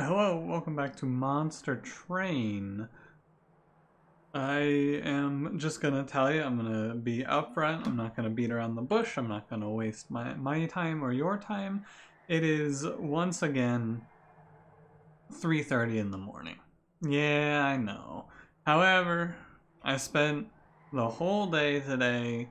Hello, welcome back to Monster Train. I am just gonna tell you, I'm gonna be upfront, I'm not gonna beat around the bush, I'm not gonna waste my time or your time. It is, once again, 3:30 in the morning. Yeah, I know. However, I spent the whole day today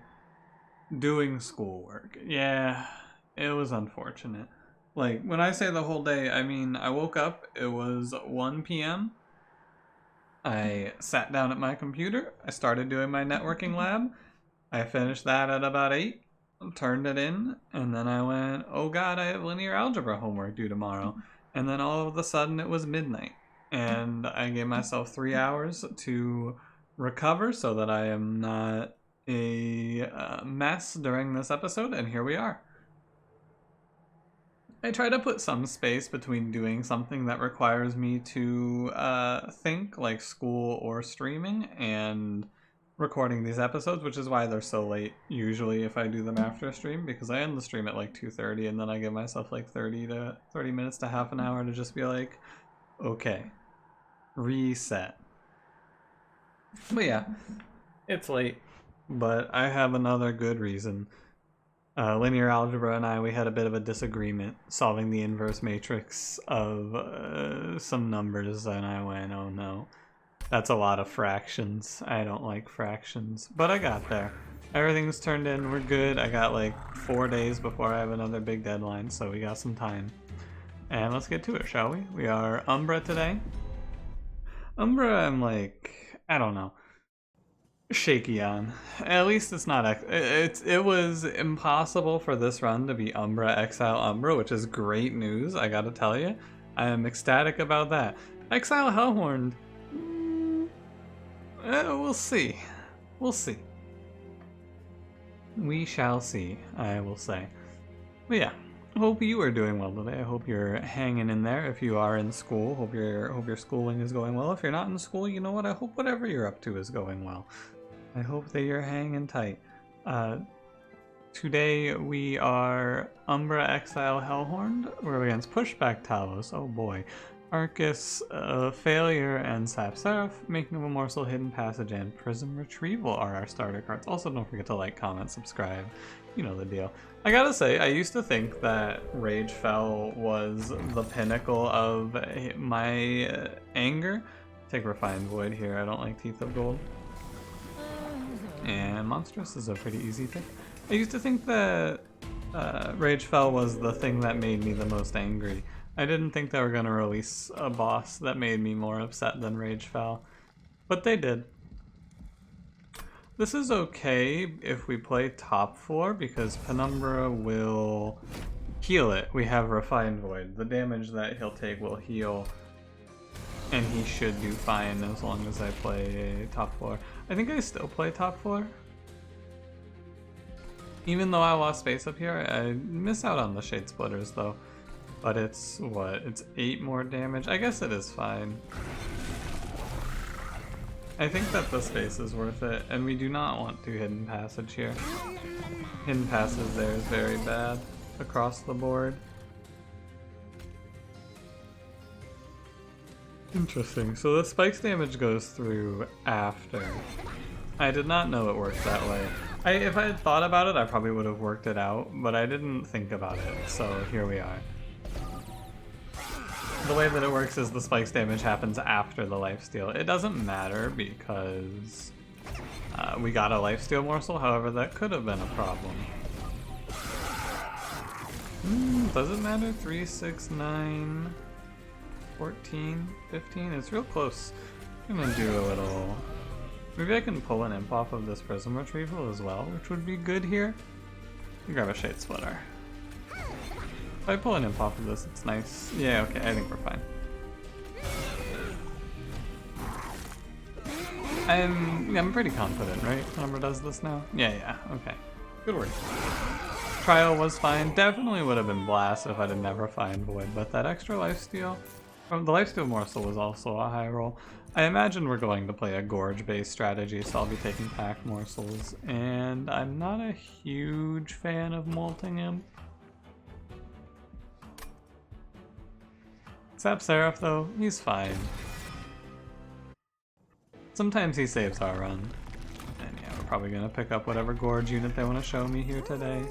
doing schoolwork. Yeah, it was unfortunate. Like, when I say the whole day, I mean, I woke up, it was 1 p.m. I sat down at my computer, I started doing my networking lab, I finished that at about 8, turned it in, and then I went, oh god, I have linear algebra homework due tomorrow. And then all of a sudden it was midnight, and I gave myself 3 hours to recover so that I am not a mess during this episode, and here we are. I try to put some space between doing something that requires me to think, like school or streaming, and recording these episodes, which is why they're so late usually if I do them after a stream, because I end the stream at like 2:30 and then I give myself like 30 minutes to half an hour to just be like, okay, reset. But yeah, it's late, but I have another good reason. Linear algebra and we had a bit of a disagreement solving the inverse matrix of some numbers, and I went, oh no, that's a lot of fractions. I don't like fractions, but I got there. Everything's turned in, we're good. I got like 4 days before I have another big deadline, so we got some time. And let's get to it, shall we? We are Umbra today. Umbra, I'm like, I don't know, shaky on. At least it's not it was impossible for this run to be Umbra Exile Umbra, which is great news, I gotta tell you. I am ecstatic about that. Exile Hellhorned, we'll see. We'll see. We shall see, I will say. But yeah, hope you are doing well today. I hope you're hanging in there. If you are in school, hope your schooling is going well. If you're not in school, you know what? I hope whatever you're up to is going well. I hope that you're hanging tight. Today we are Umbra Exile Hellhorned. We're against Pushback Talos. Oh boy. Arcus, Failure, and Sap Seraph. Making of a Morsel, Hidden Passage, and Prism Retrieval are our starter cards. Also, don't forget to like, comment, subscribe. You know the deal. I gotta say, I used to think that Rage Fell was the pinnacle of my anger. Take Refined Void here. I don't like Teeth of Gold. And Monstrous is a pretty easy pick. I used to think that Rage Fell was the thing that made me the most angry. I didn't think they were going to release a boss that made me more upset than Rage Fell, but they did. This is okay if we play top 4 because Penumbra will heal it. We have Refined Void. The damage that he'll take will heal, and he should do fine as long as I play top 4. I think I still play top 4. Even though I lost space up here, I miss out on the Shade Splitters though. But it's, what, it's 8 more damage? I guess it is fine. I think that the space is worth it, and we do not want to Hidden Passage here. Hidden Passage there is very bad across the board. Interesting, so the spikes damage goes through after. I did not know it worked that way. If I had thought about it, I probably would have worked it out, but I didn't think about it, so here we are. The way that it works is the spikes damage happens after the lifesteal. It doesn't matter because we got a lifesteal morsel, however that could have been a problem. Does it matter? 3, 6, 9, 14, 15? It's real close. I'm gonna do a little... Maybe I can pull an imp off of this Prism Retrieval as well, which would be good here. Grab a Shade Splitter. If I pull an imp off of this, it's nice. Yeah, okay, I think we're fine. I'm pretty confident, right? Umbra does this now? Yeah, okay. Good work. Trial was fine. Definitely would have been blast if I didn't have Refined Void, but that extra lifesteal... The lifesteal morsel was also a high roll. I imagine we're going to play a gorge-based strategy, so I'll be taking pack morsels, and I'm not a huge fan of molting imp. Sap Seraph though, he's fine. Sometimes he saves our run. And yeah, we're probably gonna pick up whatever Gorge unit they want to show me here today.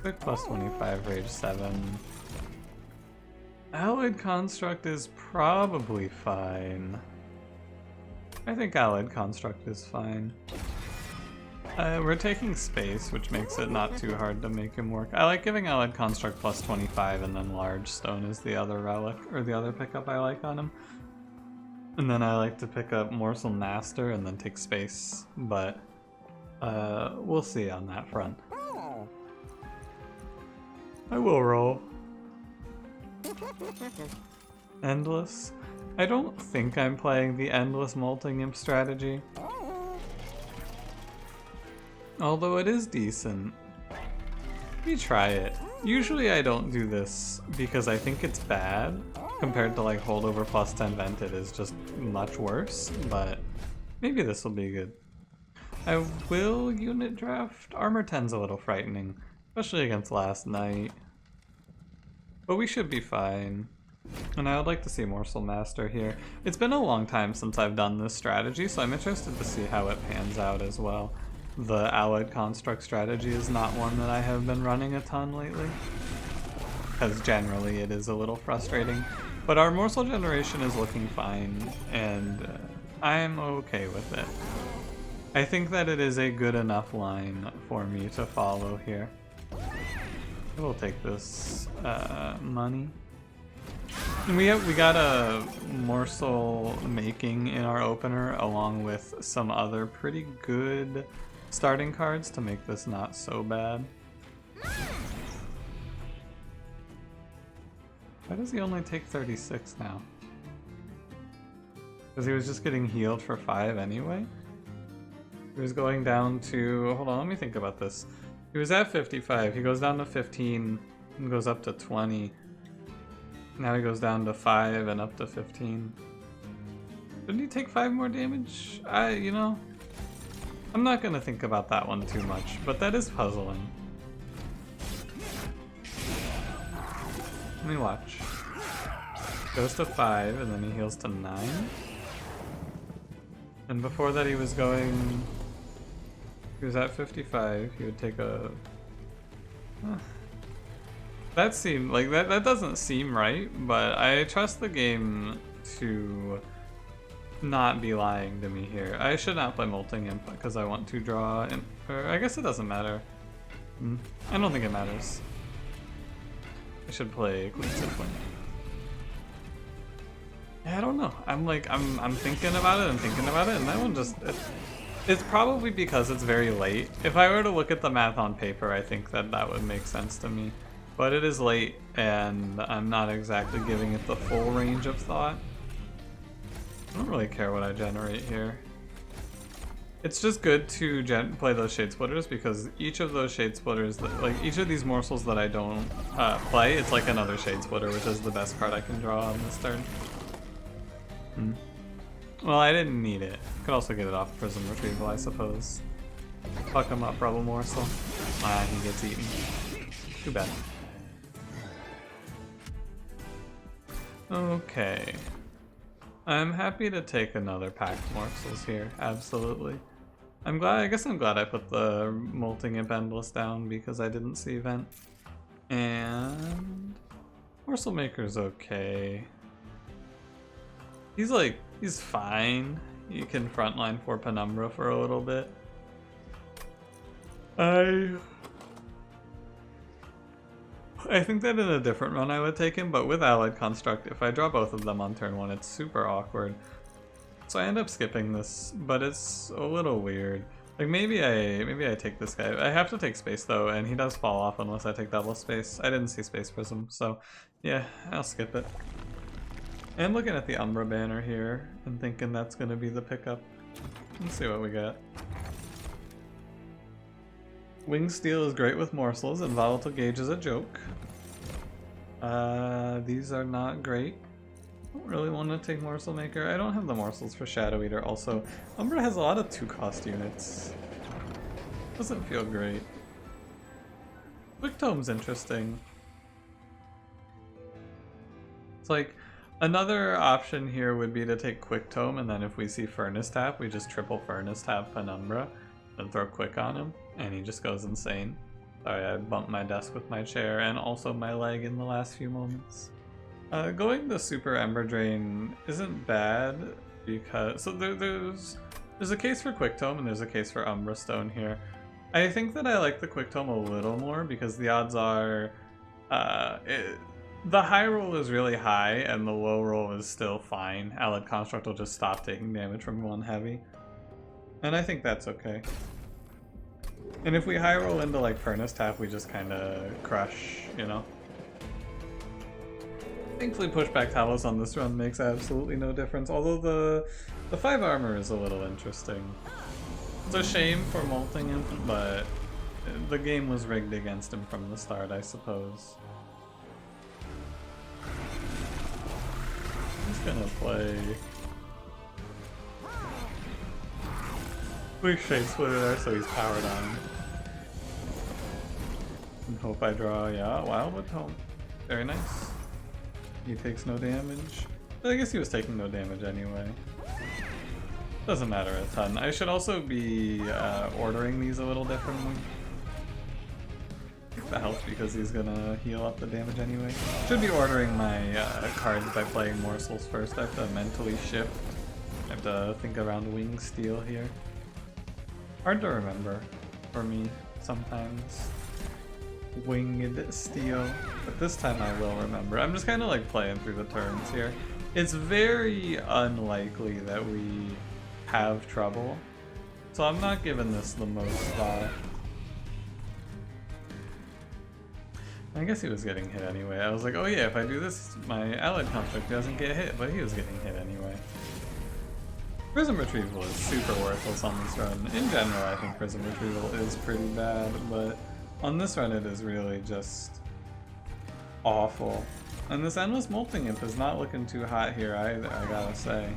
Quick plus 25, Rage 7. Allied Construct is probably fine. I think Allied Construct is fine. We're taking space, which makes it not too hard to make him work. I like giving Allied Construct plus 25 and then Large Stone is the other relic, or the other pickup I like on him. And then I like to pick up Morsel Master and then take space, but we'll see on that front. I will roll. Endless? I don't think I'm playing the Endless Molting Imp strategy. Although it is decent. Let me try it. Usually I don't do this because I think it's bad. Compared to like holdover plus 10 vented is just much worse, but maybe this will be good. I will unit draft. Armor 10's a little frightening, especially against last night. But we should be fine. And I would like to see Morsel Master here. It's been a long time since I've done this strategy, so I'm interested to see how it pans out as well. The Allied Construct strategy is not one that I have been running a ton lately, because generally it is a little frustrating. But our Morsel generation is looking fine, and I'm okay with it. I think that it is a good enough line for me to follow here. We'll take this money. And we got a morsel making in our opener along with some other pretty good starting cards to make this not so bad. Why does he only take 36 now? Because he was just getting healed for 5 anyway? He was going down to... Hold on, let me think about this. He was at 55, he goes down to 15 and goes up to 20. Now he goes down to 5 and up to 15. Didn't he take 5 more damage? You know, I'm not gonna think about that one too much, but that is puzzling. Let me watch. Goes to 5 and then he heals to 9. And before that he was going... He was at 55, he would take a... That seemed like that doesn't seem right, but I trust the game to not be lying to me here. I should not play Molting Imp because I want to draw Imp, or I guess it doesn't matter. I don't think it matters. I should play Queen Sifling. Yeah, I don't know. I'm thinking about it and thinking about it, and that one just... It's probably because it's very late. If I were to look at the math on paper, I think that would make sense to me. But it is late, and I'm not exactly giving it the full range of thought. I don't really care what I generate here. It's just good to play those Shade Splitters, because each of those Shade Splitters, like each of these morsels that I don't play, it's like another Shade Splitter, which is the best card I can draw on this turn. Well, I didn't need it. Could also get it off Prism Retrieval, I suppose. Fuck him up, Rebel Morsel. Ah, he gets eaten. Too bad. Okay. I'm happy to take another pack of morsels here, absolutely. I guess I'm glad I put the Molting Imp Endless down because I didn't see Vent. And... Morsel Maker's okay. He's fine. You can frontline for Penumbra for a little bit. I think that in a different run I would take him, but with Allied Construct, if I draw both of them on turn 1, it's super awkward. So I end up skipping this, but it's a little weird. Like maybe I take this guy. I have to take space though, and he does fall off unless I take double space. I didn't see Space Prism, so yeah, I'll skip it. I'm looking at the Umbra banner here and thinking that's gonna be the pickup. Let's see what we got. Wing Steel is great with morsels, and Volatile Gauge is a joke. These are not great. I don't really want to take Morsel Maker. I don't have the morsels for Shadow Eater. Also, Umbra has a lot of 2-cost units. Doesn't feel great. Quick Tome's interesting. It's like, Another option here would be to take Quick Tome, and then if we see Furnace Tap, we just triple Furnace Tap Umbra and throw Quick on him, and he just goes insane. Sorry, I bumped my desk with my chair and also my leg in the last few moments. Going the Super Ember Drain isn't bad because there's a case for Quick Tome and there's a case for Umbra Stone here. I think that I like the Quick Tome a little more because the odds are the high roll is really high and the low roll is still fine. Allied Construct will just stop taking damage from one heavy. And I think that's okay. And if we high roll into like Furnace Tap, we just kind of crush, you know? Thankfully Pushback Talos on this run makes absolutely no difference, although the 5 armor is a little interesting. It's a shame for Molting him, but the game was rigged against him from the start, I suppose. He's gonna play Quick Shade Splitter there, so he's powered on. And hope I draw, yeah, Wildwood Tome. Very nice. He takes no damage. But I guess he was taking no damage anyway. Doesn't matter a ton. I should also be ordering these a little differently. Take the health because he's gonna heal up the damage anyway. Should be ordering my cards by playing morsels first. I have to mentally shift. I have to think around Wing Steel here. Hard to remember for me sometimes. Winged Steel. But this time I will remember. I'm just kind of like playing through the turns here. It's very unlikely that we have trouble, so I'm not giving this the most thought. I guess he was getting hit anyway. I was like, oh yeah, if I do this, my Allied Construct doesn't get hit, but he was getting hit anyway. Prism Retrieval is super worthless on this run. In general, I think Prism Retrieval is pretty bad, but on this run it is really just awful. And this Endless Molting Imp is not looking too hot here either, I gotta say.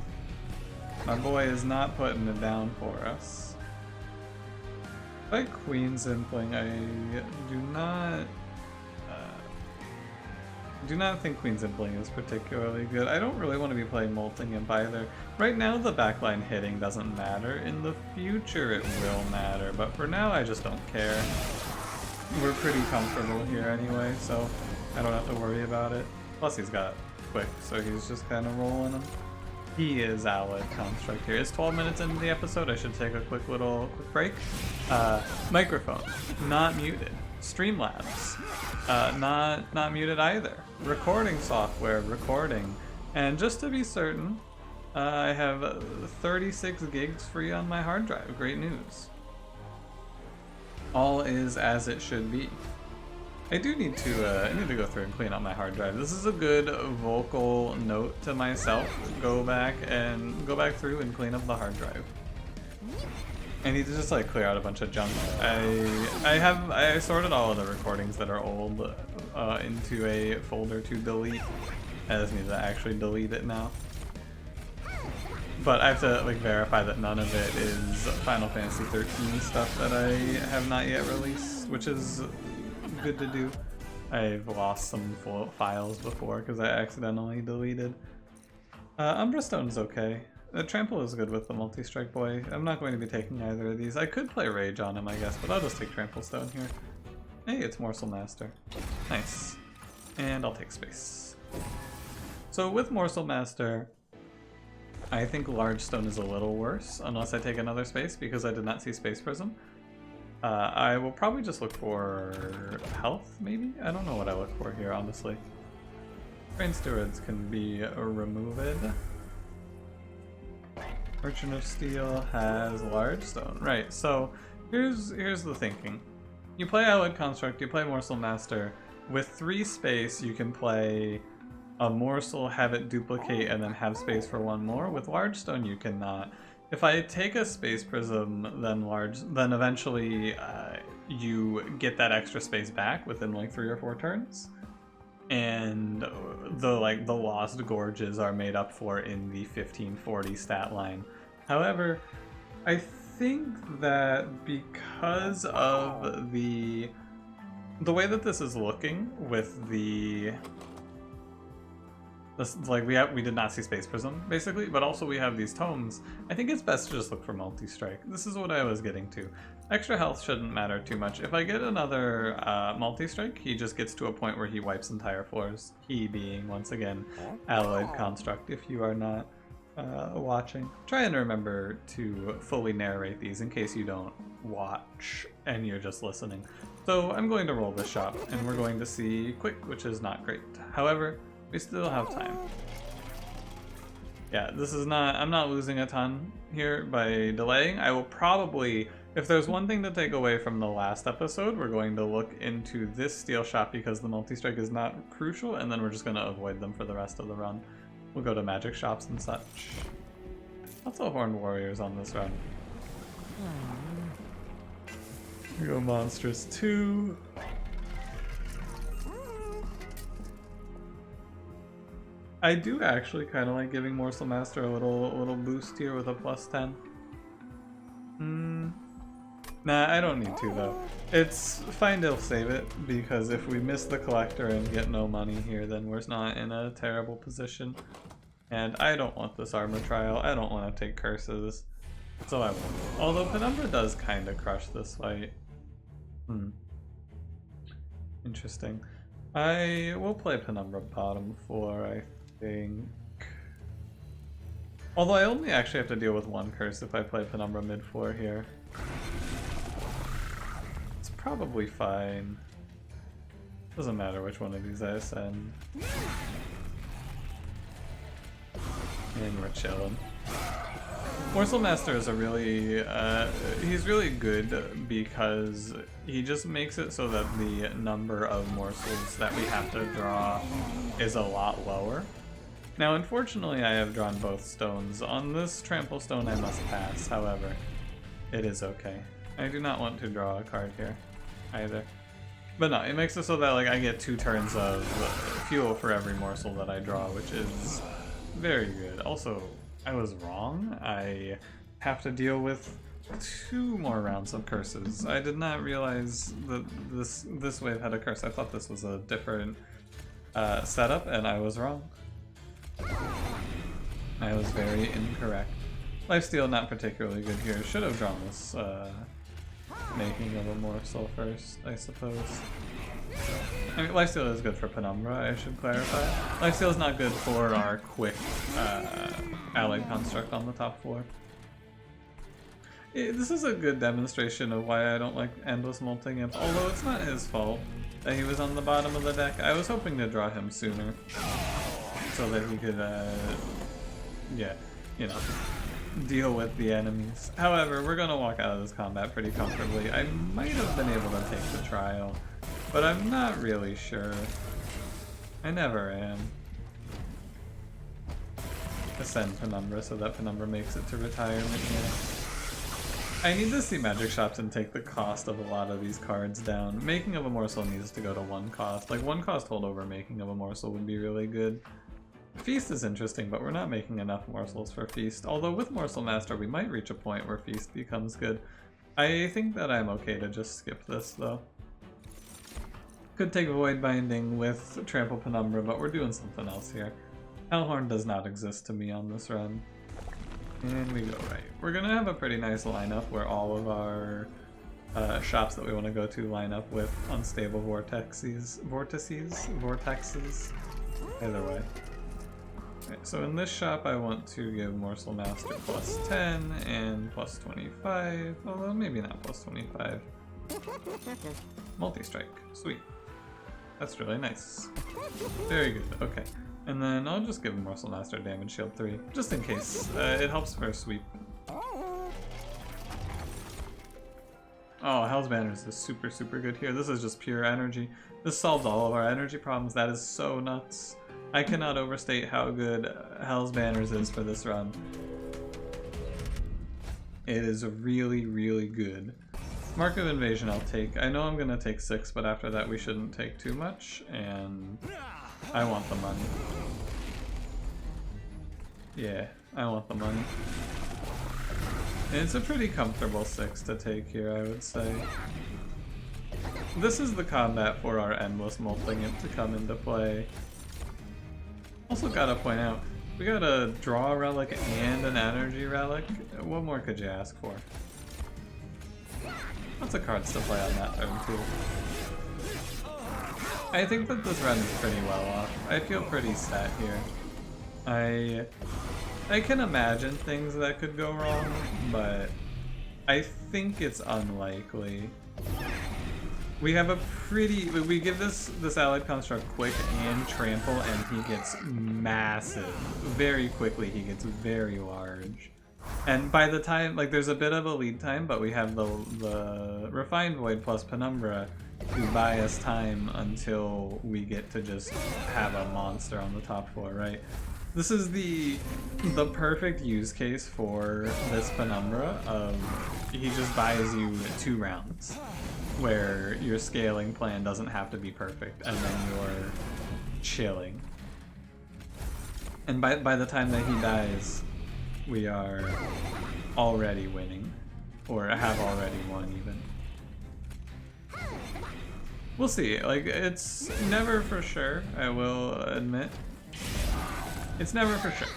My boy is not putting it down for us. Like Queen's Impling, I do not think Queen's Impling is particularly good. I don't really want to be playing Molting Imp either. Right now the backline hitting doesn't matter. In the future it will matter, but for now I just don't care. We're pretty comfortable here anyway, so I don't have to worry about it. Plus he's got Quick, so he's just kind of rolling him. He is Allied Construct here. It's 12 minutes into the episode. I should take a quick break. Microphone, not muted. Streamlabs, not muted either. Recording software, recording. And just to be certain, I have 36 gigs free on my hard drive. Great news. All is as it should be. I do need to I need to go through and clean up my hard drive. This is a good vocal note to myself. Go back through and clean up the hard drive. I need to just like clear out a bunch of junk. I sorted all of the recordings that are old into a folder to delete. I just need to actually delete it now. But I have to like verify that none of it is Final Fantasy 13 stuff that I have not yet released, which is good to do. I've lost some files before because I accidentally deleted. Umbra Stone's okay. Trample is good with the Multi-Strike Boy. I'm not going to be taking either of these. I could play Rage on him, I guess, but I'll just take Trample Stone here. Hey, it's Morsel Master. Nice. And I'll take space. So with Morsel Master, I think Large Stone is a little worse, unless I take another space, because I did not see Space Prism. I will probably just look for health, maybe? I don't know what I look for here, honestly. Train Stewards can be removed. Merchant of Steel has Large Stone. Right, so here's the thinking. You play Allied Construct, you play Morsel Master. With 3 space, you can play a Morsel, have it duplicate, and then have space for 1 more. With Large Stone, you cannot. If I take a Space Prism, then eventually you get that extra space back within like 3 or 4 turns, and the Lost Gorges are made up for in the 1540 stat line. However, I think that because of the way that this is looking with the This, like we did not see Space Prism basically, but also we have these tomes. I think it's best to just look for multi-strike. This is what I was getting to. Extra health shouldn't matter too much. If I get another multi-strike, he just gets to a point where he wipes entire floors. He being, once again, Alloyed Construct, if you are not watching. Try and remember to fully narrate these in case you don't watch and you're just listening. So I'm going to roll this shop, and we're going to see quick, which is not great. However, we still have time. Yeah, this is not, I'm not losing a ton here by delaying. I will probably, if there's one thing to take away from the last episode, we're going to look into this steel shop because the multi-strike is not crucial, and then we're just going to avoid them for the rest of the run. We'll go to magic shops and such. Lots of Horned Warriors on this run. We go Monstrous 2. I do actually kind of like giving Morsel Master a little boost here with a +10. Nah, I don't need to though. It's fine to save it, because if we miss the collector and get no money here, then we're not in a terrible position. And I don't want this armor trial. I don't want to take curses, so I won't. Although Penumbra does kind of crush this fight. Interesting. I will play Penumbra bottom 4, I think. Although I only actually have to deal with one curse if I play Penumbra mid 4 here. It's probably fine. Doesn't matter which one of these I ascend. And we're chilling. Morsel Master is a really, he's really good because he just makes it so that the number of morsels that we have to draw is a lot lower. Now, unfortunately, I have drawn both stones. On this trample stone, I must pass, however, it is okay. I do not want to draw a card here, either. But no, it makes it so that like I get 2 turns of fuel for every morsel that I draw, which is very good. Also, I was wrong. I have to deal with 2 more rounds of curses. I did not realize that this wave had a curse. I thought this was a different setup, and I was wrong. I was very incorrect. Lifesteal not particularly good here. Should have drawn this making of a morsel first, I suppose. I mean, lifesteal is good for Penumbra, I should clarify. Lifesteal is not good for our quick allied construct on the top 4. This is a good demonstration of why I don't like Endless Molting Imp, although it's not his fault that he was on the bottom of the deck. I was hoping to draw him sooner, so that he could, yeah, you know, deal with the enemies. However, we're gonna walk out of this combat pretty comfortably. I might have been able to take the trial, but I'm not really sure. I never am. Ascend Penumbra so that Penumbra makes it to retirement here. I need to see magic shops and take the cost of a lot of these cards down. Making of a morsel needs to go to 1 cost. Like 1 cost holdover making of a morsel would be really good. Feast is interesting, but we're not making enough morsels for Feast. Although with Morsel Master we might reach a point where Feast becomes good. I think that I'm okay to just skip this though. Could take Void Binding with Trample Penumbra, but we're doing something else here. Hellhorned does not exist to me on this run. And we go right. We're gonna have a pretty nice lineup where all of our shops that we want to go to line up with unstable vortices, either way. Right, so in this shop I want to give Morsel Master +10 and +25, although maybe not +25. Multi-strike, sweet. That's really nice. Very good, okay. And then I'll just give Morsel Master damage shield 3, just in case. It helps for a sweep. Oh, Hell's Banners is super, super good here. This is just pure energy. This solves all of our energy problems. That is so nuts. I cannot overstate how good Hell's Banners is for this run. It is really, really good. Mark of Invasion I'll take. I know I'm gonna take 6, but after that we shouldn't take too much, and I want the money. Yeah, I want the money. And it's a pretty comfortable 6 to take here, I would say. This is the combat for our Endless Molting Imp to come into play. Also gotta point out, we got a draw relic and an energy relic. What more could you ask for? Lots of cards to play on that turn too. I think that this run is pretty well off. I feel pretty set here. I can imagine things that could go wrong, but I think it's unlikely. We have a pretty... We give this allied construct quick and trample, and he gets massive. Very quickly, he gets very large. And by the time... Like, there's a bit of a lead time, but we have the Refined Void plus Penumbra to buy us time until we get to just have a monster on the top floor, right? This is the perfect use case for this Penumbra of he just buys you 2 rounds where your scaling plan doesn't have to be perfect and then you're chilling. And by the time that he dies, we are already winning, or have already won even. We'll see, like, it's never for sure, I will admit. It's never for sure.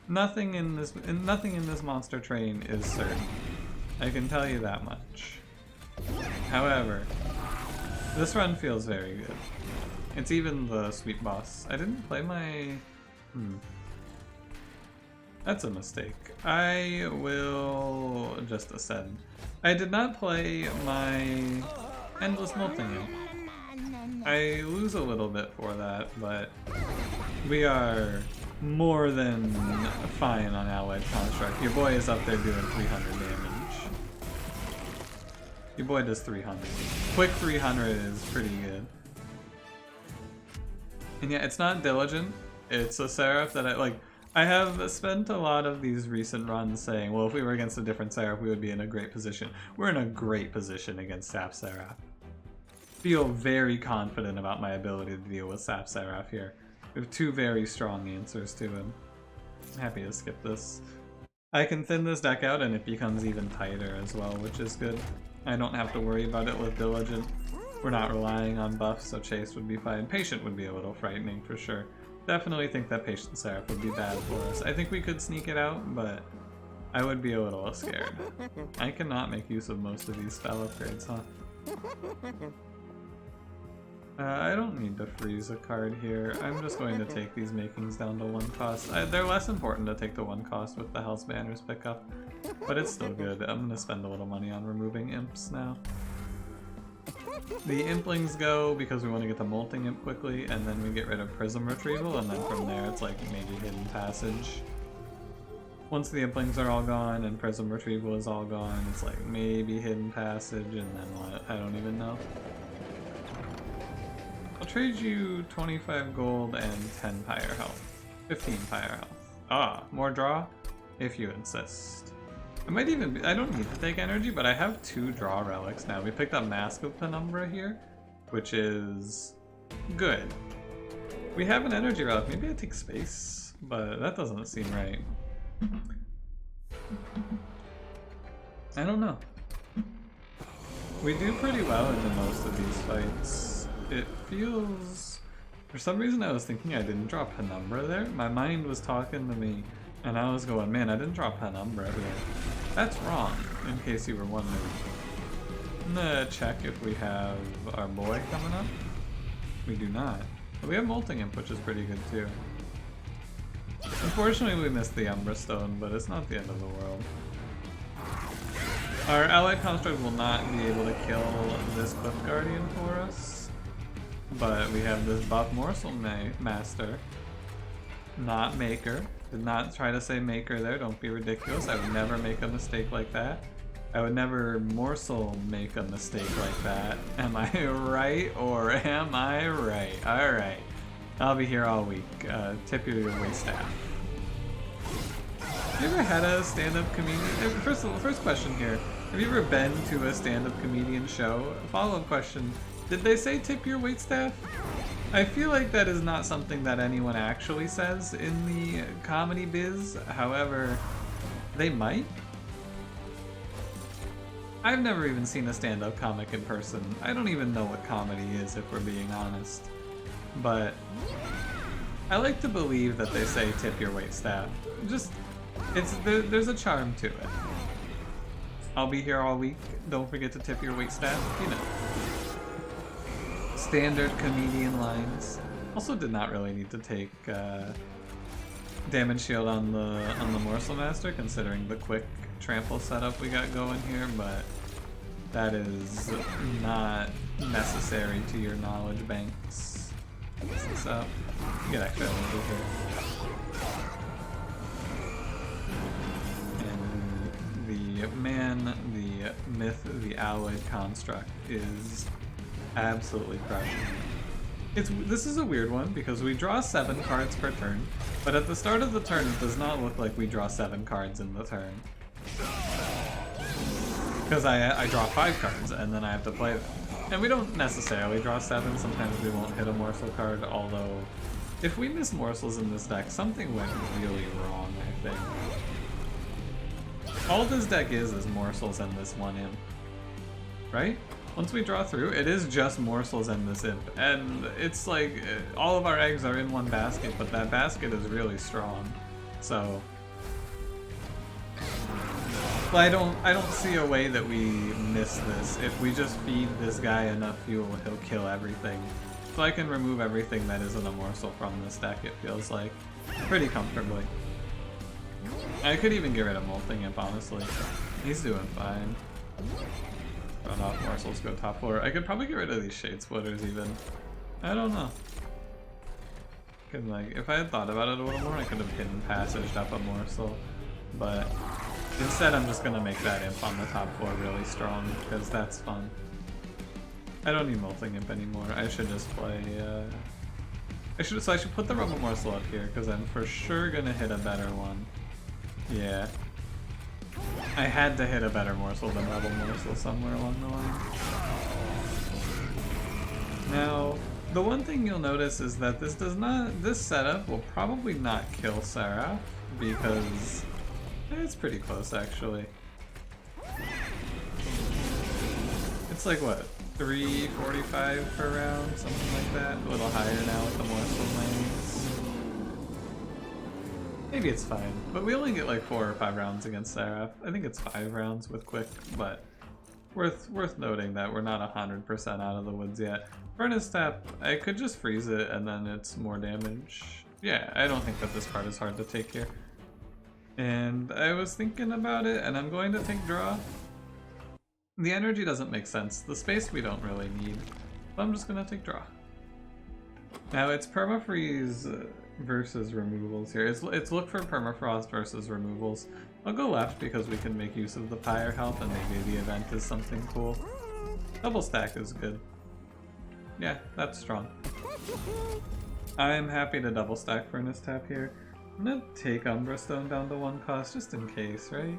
Nothing in this monster train is certain. I can tell you that much. However, this run feels very good. It's even the sweet boss. I didn't play my... That's a mistake. I will just ascend. I did not play my Endless Molting yet. I lose a little bit for that, but we are more than fine on Allied Construct. Your boy is up there doing 300 damage. Your boy does 300. Quick 300 is pretty good. And yeah, it's not Diligent. It's a Seraph that I have spent a lot of these recent runs saying, well, if we were against a different Seraph, we would be in a great position. We're in a great position against Sap Seraph. Feel very confident about my ability to deal with Sap Seraph here. We have 2 very strong answers to him. I'm happy to skip this. I can thin this deck out and it becomes even tighter as well, which is good. I don't have to worry about it with Diligent. We're not relying on buffs, so Chase would be fine. Patient would be a little frightening for sure. Definitely think that Patient Seraph would be bad for us. I think we could sneak it out, but I would be a little scared. I cannot make use of most of these spell upgrades, huh? I don't need to freeze a card here. I'm just going to take these makings down to 1 cost. They're less important to take the 1 cost with the Hell's Banners pickup, but it's still good. I'm going to spend a little money on removing imps now. The implings go because we want to get the molting imp quickly, and then we get rid of prism retrieval, and then from there it's like maybe hidden passage. Once the implings are all gone and prism retrieval is all gone, it's like maybe hidden passage, and then what? I don't even know. I'll trade you 25 gold and 10 pyre health. 15 pyre health. Ah, more draw? If you insist. I might even be, I don't need to take energy, but I have 2 draw relics now. We picked up Mask of Penumbra here, which is good. We have an energy relic. Maybe I take space, but that doesn't seem right. I don't know. We do pretty well into most of these fights. It feels... For some reason I was thinking I didn't draw Penumbra there. My mind was talking to me, and I was going, man, I didn't draw Penumbra here. That's wrong, in case you were wondering. I'm gonna check if we have our boy coming up. We do not. But we have Molting Imp, which is pretty good too. Unfortunately we missed the Umbra Stone, but it's not the end of the world. Our Allied Construct will not be able to kill this Cliff Guardian for us. But we have this buff Morsel Master. Not Maker. Did not try to say Maker there, don't be ridiculous. I would never make a mistake like that. I would never morsel make a mistake like that. Am I right or am I right? Alright. I'll be here all week. Tip your waitstaff. Have you ever had a stand-up comedian? First question here. Have you ever been to a stand-up comedian show? Follow-up question. Did they say tip your waitstaff? I feel like that is not something that anyone actually says in the comedy biz. However, they might. I've never even seen a stand-up comic in person. I don't even know what comedy is, if we're being honest. But I like to believe that they say tip your wait staff. Just, there's a charm to it. I'll be here all week. Don't forget to tip your wait staff. You know, standard comedian lines. Also, did not really need to take damage shield on the morsel master, considering the quick trample setup we got going here, but that is not necessary to your knowledge banks. What's this up? You get extra energy here. And the man, the myth, the alloyed construct is absolutely crushing. This is a weird one because we draw 7 cards per turn, but at the start of the turn it does not look like we draw 7 cards in the turn. Because I draw 5 cards and then I have to play them. And we don't necessarily draw 7, sometimes we won't hit a morsel card, although if we miss morsels in this deck, something went really wrong, I think. All this deck is morsels and this one imp, right? Once we draw through, it is just morsels and this imp, and it's like all of our eggs are in one basket, but that basket is really strong. So, well, I don't see a way that we miss this. If we just feed this guy enough fuel, he'll kill everything. So I can remove everything that isn't a morsel from this deck, it feels like, pretty comfortably. I could even get rid of Molting Imp, honestly. He's doing fine. Run off morsels, go top 4. I could probably get rid of these shade splitters even. I don't know. Could, like, if I had thought about it a little more, I could have hidden passaged up a morsel. But instead I'm just gonna make that imp on the top 4 really strong, because that's fun. I don't need Molting Imp anymore. I should just play I should put the Rubble Morsel up here, because I'm for sure gonna hit a better one. Yeah. I had to hit a better morsel than Rebel Morsel somewhere along the line. Now, the one thing you'll notice is that this setup will probably not kill Seraph, because it's pretty close actually. It's like what, 345 per round, something like that? A little higher now with the morsel lanes. Maybe it's fine, but we only get like 4 or 5 rounds against Seraph. I think it's 5 rounds with Quick, but worth noting that we're not 100% out of the woods yet. Furnace Tap, I could just freeze it and then it's more damage. Yeah, I don't think that this card is hard to take here. And I was thinking about it, and I'm going to take draw. The energy doesn't make sense. The space we don't really need, so I'm just gonna take draw. Now it's permafreeze versus removals here. It's look for permafrost versus removals. I'll go left because we can make use of the pyre health and maybe the event is something cool. Double stack is good. Yeah, that's strong. I'm happy to double stack Furnace Tap here. I'm gonna take Umbra Stone down to 1 cost just in case, right?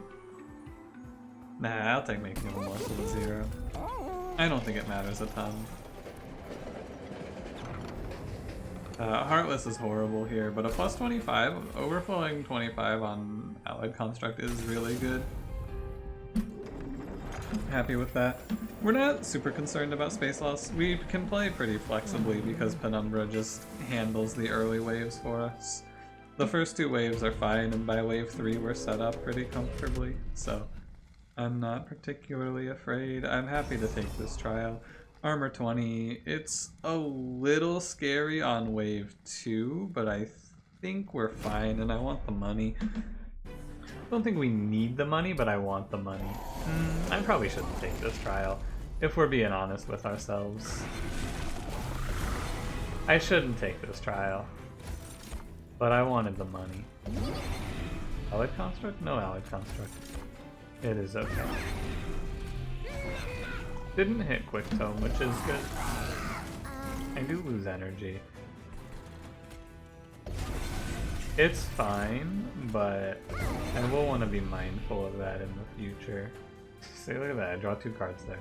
Nah, I'll take making a morsel to 0. I don't think it matters a ton. Heartless is horrible here, but a plus 25, overflowing 25 on Allied Construct is really good. Happy with that. We're not super concerned about space loss. We can play pretty flexibly because Penumbra just handles the early waves for us. The first 2 waves are fine, and by wave 3 we're set up pretty comfortably, so I'm not particularly afraid. I'm happy to take this trial. Armor 20, it's a little scary on wave 2, but I think we're fine, and I want the money. I don't think we need the money, but I want the money. I probably shouldn't take this trial, if we're being honest with ourselves. I shouldn't take this trial, but I wanted the money. Allied Construct? No Allied Construct. It is okay. Didn't hit Quick Tome, which is good. I do lose energy. It's fine, but I will want to be mindful of that in the future. See, look at that, I draw 2 cards there.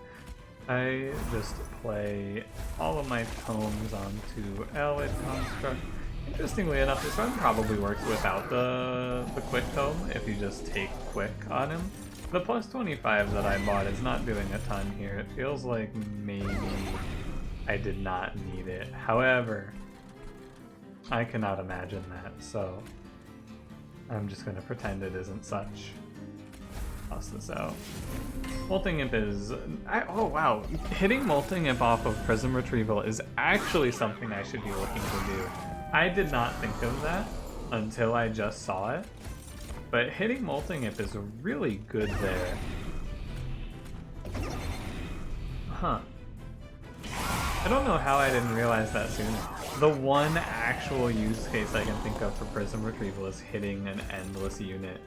I just play all of my tomes onto Allied Construct. Interestingly enough, this run probably works without the Quick Tome if you just take Quick on him. The plus 25 that I bought is not doing a ton here. It feels like maybe I did not need it. However, I cannot imagine that, so I'm just gonna pretend it isn't such. Toss this out. Molting Imp is... oh wow, hitting Molting Imp off of Prism Retrieval is actually something I should be looking to do. I did not think of that until I just saw it, but hitting Molting Imp is really good there. Huh. I don't know how I didn't realize that sooner. The one actual use case I can think of for Prism Retrieval is hitting an endless unit.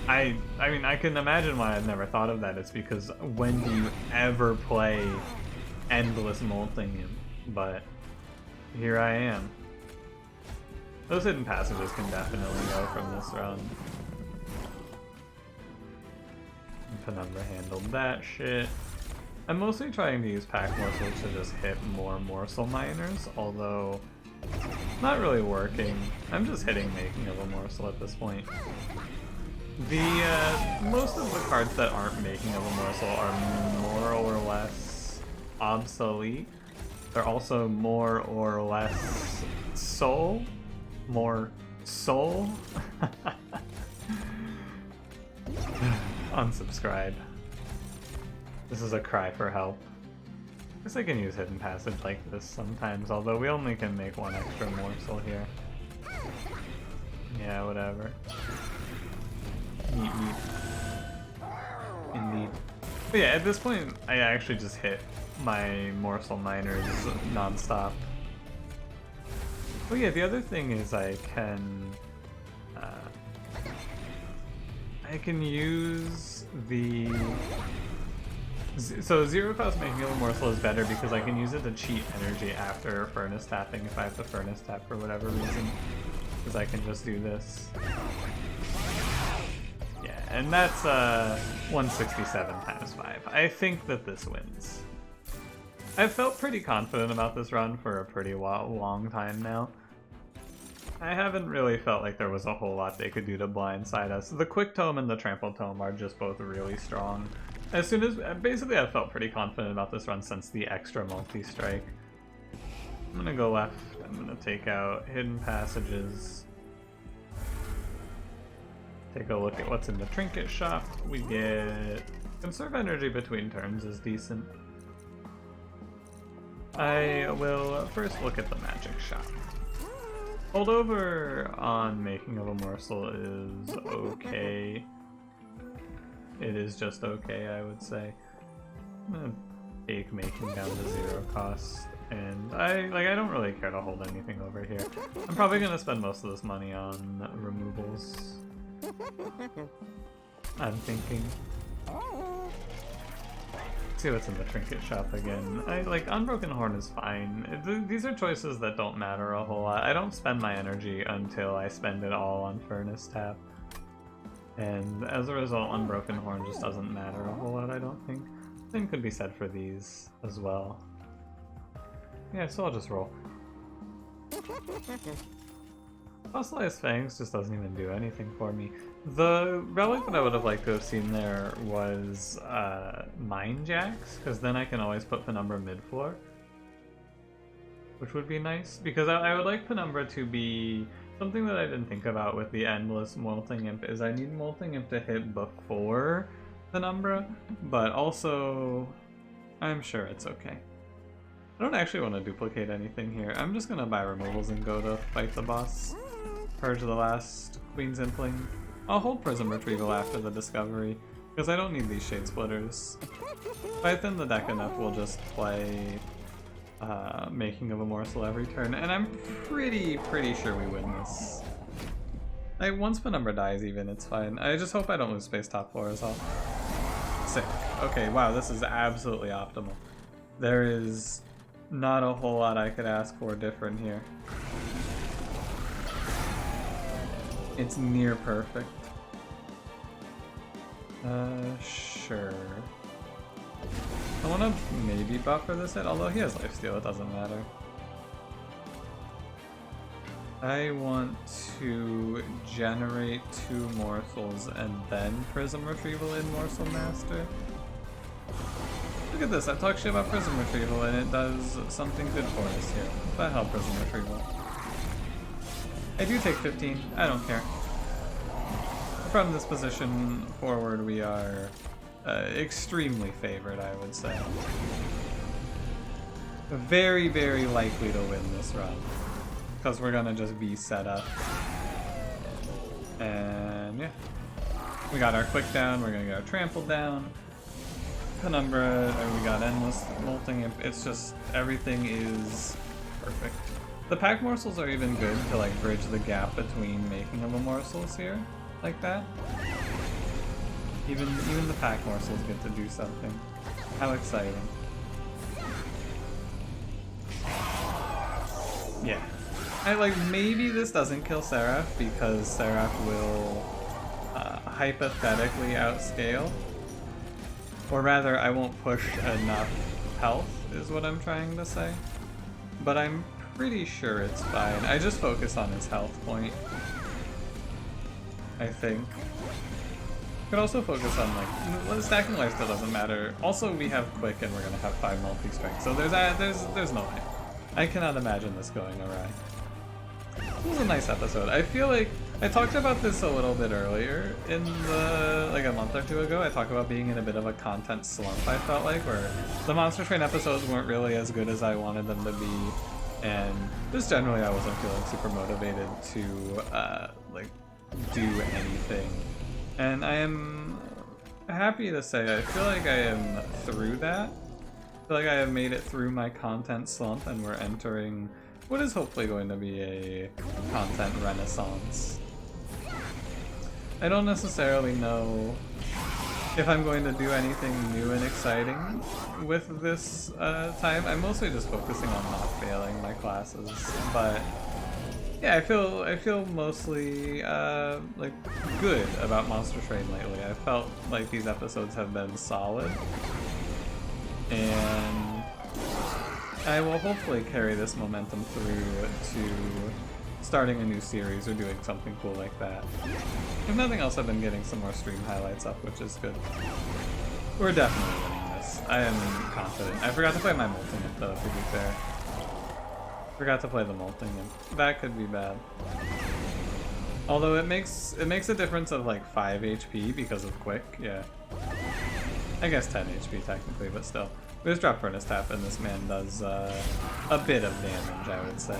I mean, I can imagine why I've never thought of that. It's because when do you ever play endless Molting Imp? But here I am. Those hidden passages can definitely go from this run. Penumbra handled that shit. I'm mostly trying to use pack morsels to just hit more morsel miners, although not really working. I'm just hitting making of a morsel at this point. Most of the cards that aren't making of a morsel are more or less obsolete. They're also more or less soul. More soul? Unsubscribe. This is a cry for help. I guess I can use Hidden Passage like this sometimes, although we only can make one extra morsel here. Yeah, whatever. Neat. Indeed. But yeah, at this point, I actually just hit my morsel miners non-stop. Oh yeah, the other thing is I can use the... So zero cost making of a morsel is better because I can use it to cheat energy after furnace tapping if I have to furnace tap for whatever reason. Because I can just do this. Yeah, and that's 167 times 5. I think that this wins. I've felt pretty confident about this run for a pretty long time now. I haven't really felt like there was a whole lot they could do to blindside us. The Quick Tome and the Trample Tome are just both really strong. As soon as, basically I've felt pretty confident about this run since the extra multi-strike. I'm gonna go left, I'm gonna take out Hidden Passages. Take a look at what's in the Trinket Shop. We get... Conserve energy between turns is decent. I will first look at the Magic Shop. Holdover on making of a morsel is okay. It is just okay, I would say. I'm gonna take making down to 0 cost, and I don't really care to hold anything over here. I'm probably gonna spend most of this money on removals. I'm thinking. See what's in the Trinket Shop again. Unbroken Horn is fine. These are choices that don't matter a whole lot. I don't spend my energy until I spend it all on Furnace Tap. And as a result, Unbroken Horn just doesn't matter a whole lot, I don't think. Same could be said for these as well. Yeah, so I'll just roll. Fossilized Fangs just doesn't even do anything for me. The relic that I would have liked to have seen there was Mine Jacks, because then I can always put Penumbra mid-floor. Which would be nice, because I would like Penumbra to be... Something that I didn't think about with the endless Molting Imp is I need Molting Imp to hit before Penumbra, but also I'm sure it's okay. I don't actually want to duplicate anything here. I'm just gonna buy removals and go to fight the boss. Purge the last Queen's Impling. I'll hold Prism Retrieval after the Discovery, because I don't need these Shade Splitters. If I thin the deck enough, we'll just play making of a morsel every turn, and I'm pretty sure we win this. Once Penumbra dies even, it's fine. I just hope I don't lose space top 4 as well. Sick. Okay, wow, this is absolutely optimal. There is not a whole lot I could ask for different here. It's near perfect. Sure. I want to maybe buffer this hit, although he has lifesteal, it doesn't matter. I want to generate 2 morsels and then Prism Retrieval in Morsel Master. Look at this, I talked shit about Prism Retrieval and it does something good for us here. What the hell, Prism Retrieval? I do take 15. I don't care. From this position forward, we are extremely favored, I would say. Very, very likely to win this run. Because we're gonna just be set up. And yeah. We got our quick down, we're gonna get our trampled down. Penumbra, and we got endless molting. It's just, everything is perfect. The pack morsels are even good to like bridge the gap between making of a morsels here, like that. Even the pack morsels get to do something. How exciting. Yeah. Maybe this doesn't kill Seraph because Seraph will hypothetically outscale. Or rather, I won't push enough health, is what I'm trying to say. But I'm pretty sure it's fine. I just focus on his health point, I think. Could also focus on, like, stacking life still doesn't matter. Also, we have quick and we're gonna have 5 multi-strength, so there's no way. I cannot imagine this going awry. This was a nice episode. I feel like I talked about this a little bit earlier in the, like a month or two ago. I talked about being in a bit of a content slump, I felt like, where the Monster Train episodes weren't really as good as I wanted them to be, and just generally I wasn't feeling super motivated to like do anything. And I am happy to say I feel like I am through that. I feel like I have made it through my content slump and we're entering what is hopefully going to be a content renaissance. I don't necessarily know if I'm going to do anything new and exciting with this time. I'm mostly just focusing on not failing my classes, but yeah, I feel mostly like good about Monster Train lately. I felt like these episodes have been solid, and I will hopefully carry this momentum through to starting a new series or doing something cool like that. If nothing else, I've been getting some more stream highlights up, which is good. We're definitely winning this. I am confident. I forgot to play my molting imp though, to be fair. Forgot to play the molting imp. That could be bad. Although it makes a difference of like 5 HP because of quick, yeah. I guess 10 HP technically, but still. We just drop Furnace Tap and this man does a bit of damage, I would say.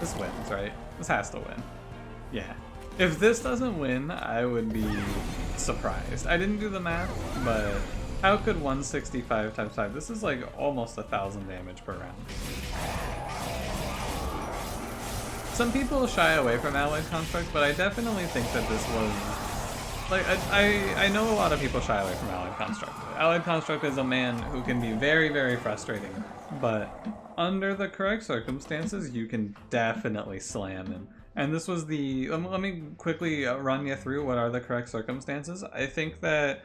This wins, right? This has to win. Yeah. If this doesn't win, I would be surprised. I didn't do the math, but how could 165 times 5? This is like almost 1,000 damage per round. Some people shy away from Alloyed Construct, but I definitely think that this was... Like, I know a lot of people shy away from Alloyed Construct. Alloyed Construct is a man who can be very, very frustrating, but under the correct circumstances, you can definitely slam him. And this was the... Let me quickly run you through what are the correct circumstances. I think that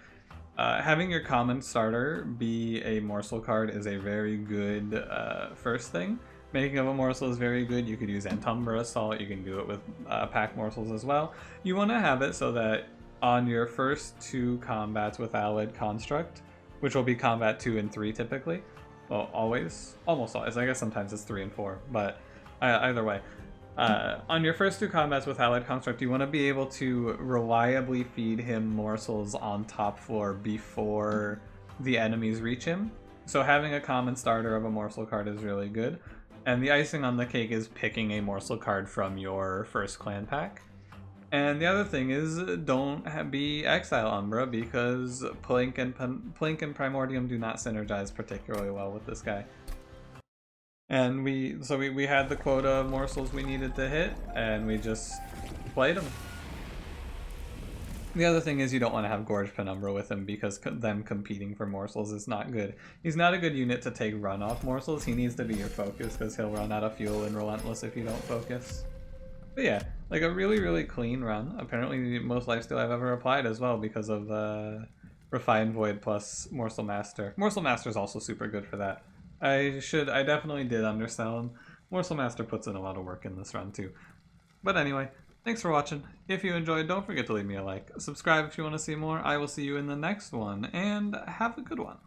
having your common starter be a morsel card is a very good first thing. Making of a morsel is very good. You could use Umbra Assault, you can do it with pack morsels as well. You want to have it so that on your first 2 combats with Alloyed Construct, which will be combat 2 and 3 typically, well, always, almost always, I guess sometimes it's 3 and 4, but either way, on your first 2 combats with Alloyed Construct, you want to be able to reliably feed him morsels on top floor before the enemies reach him. So having a common starter of a morsel card is really good. And the icing on the cake is picking a morsel card from your first clan pack. And the other thing is, don't be Exile Umbra because Plink and Primordium do not synergize particularly well with this guy. And we had the quota of morsels we needed to hit, and we just played them. The other thing is you don't want to have Gorge Penumbra with him because them competing for morsels is not good. He's not a good unit to take run off morsels. He needs to be your focus because he'll run out of fuel in Relentless if you don't focus. But yeah, like a really, really clean run. Apparently the most lifesteal I've ever applied as well because of Refined Void plus Morsel Master. Morsel Master is also super good for that. I definitely did undersell him. Morsel Master puts in a lot of work in this run too. But anyway, thanks for watching. If you enjoyed, don't forget to leave me a like. Subscribe if you want to see more. I will see you in the next one, and have a good one.